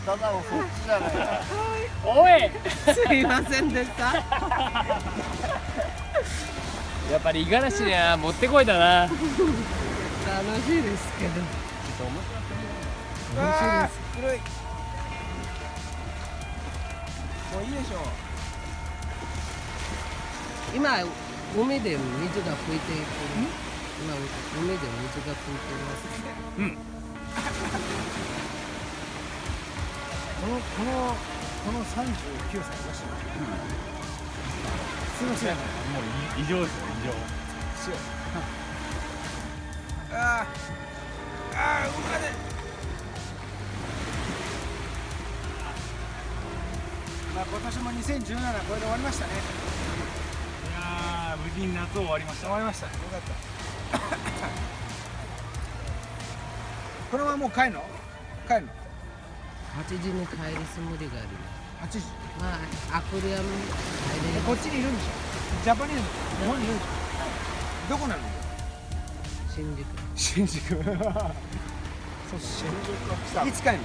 ただのそっちじゃない。おい。すいませんでした。やっぱり五十嵐にはもってこいだな。楽しいですけど。面白いです。黒い。もういいでしょう。今海で水が吹いている。今海で水が吹いています。うん。この39歳いましたね。すみません。もう異常ですよ、異常。強い。ああ、動かね。まあ今年も2017これで終わりましたね。いやー、無事に夏終わりました。終わりました。よかった。このままもう帰るの？帰るの8時に帰るつもりがありま？8す。時。まあアクリアムこっちにいるんでしょ？ジャパニーズ日本にいるんでしょ？どこなの？新宿。新宿。そう新宿。いつ帰るの？